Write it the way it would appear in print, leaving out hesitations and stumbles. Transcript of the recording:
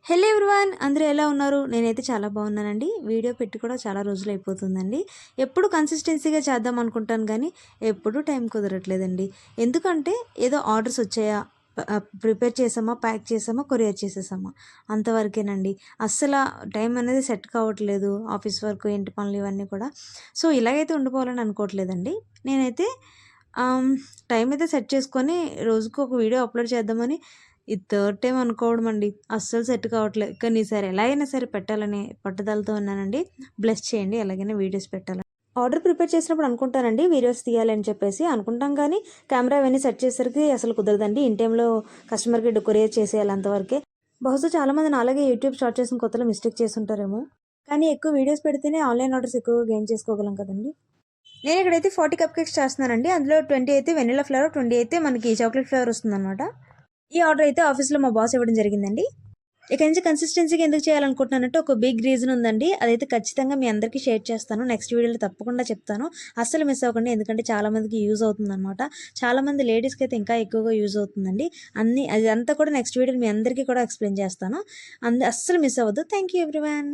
Hello everyone, అందరూ ఎలా ఉన్నారు? నేనైతే చాలా బాగున్నానండి. వీడియో పెట్టి కూడా చాలా రోజులు అయిపోతుందండి. ఎప్పుడు కన్సిస్టెన్సీగా చేద్దాం అనుకుంటాను కానీ ఎప్పుడు టైం కుదరట్లేదండి. ఎందుకంటే ఏదో ఆర్డర్స్ వచ్చాయా, ప్రిపేర్ చేసామా, ప్యాక్ చేసామా, కొరియర్ చేసేసామా, అంతవరకేనండి. అస్సలు టైం అనేది సెట్ కావట్లేదు. ఆఫీస్ వర్క్, ఇంటి పనులు ఇవన్నీ కూడా. సో ఇలాగైతే ఉండిపోవాలని అనుకోవట్లేదండి. నేనైతే టైం అయితే సెట్ చేసుకొని రోజుకు ఒక వీడియో అప్లోడ్ చేద్దామని ఇది థర్డ్ టైం అనుకోవడం అండి. అస్సలు సెట్ కావట్లేదు. కానీ ఈసారి ఎలా అయినా సరే పెట్టాలని పట్టుదలతో ఉన్నానండి. బ్లెస్ చేయండి, ఎలాగైనా వీడియోస్ పెట్టాలని. ఆర్డర్ ప్రిపేర్ చేసినప్పుడు అనుకుంటానండి వీడియోస్ తీయాలని చెప్పేసి అనుకుంటాం, కానీ కెమెరా అవన్నీ సెట్ చేసేసరికి అసలు కుదరదండి. ఇన్ టైంలో కస్టమర్కి కొరియర్ చేసేయాలి అంతవరకే. బహుశా చాలామంది నాలాగే యూట్యూబ్ స్టార్ట్ చేసిన కొత్తలో మిస్టేక్ చేసి ఉంటారేమో. కానీ ఎక్కువ వీడియోస్ పెడితేనే ఆన్లైన్ ఆర్డర్స్ ఎక్కువగా గెయిన్ చేసుకోగలం కదండి. నేను ఇక్కడైతే 40 కప్ కేక్స్ చేస్తున్నానండి. అందులో 20 అయితే వెనిలా ఫ్లేవర్, 20 అయితే మనకి చాక్లెట్ ఫ్లేవర్ వస్తుందన్నమాట. ఈ ఆర్డర్ అయితే ఆఫీస్లో మా బాస్ ఇవ్వడం జరిగిందండి. ఇక నుంచి కన్సిస్టెన్సీగా ఎందుకు చేయాలనుకుంటున్నానంటే ఒక బిగ్ రీజన్ ఉందండి. అదైతే ఖచ్చితంగా మీ అందరికీ షేర్ చేస్తాను. నెక్స్ట్ వీడియోలో తప్పకుండా చెప్తాను. అస్సలు మిస్ అవ్వకండి, ఎందుకంటే చాలామందికి యూజ్ అవుతుందన్నమాట. చాలామంది లేడీస్కి అయితే ఇంకా ఎక్కువగా యూజ్ అవుతుందండి. అది అంతా కూడా నెక్స్ట్ వీడియోలో మీ అందరికీ కూడా ఎక్స్ప్లెయిన్ చేస్తాను. అస్సలు మిస్ అవ్వద్దు. Thank you everyone.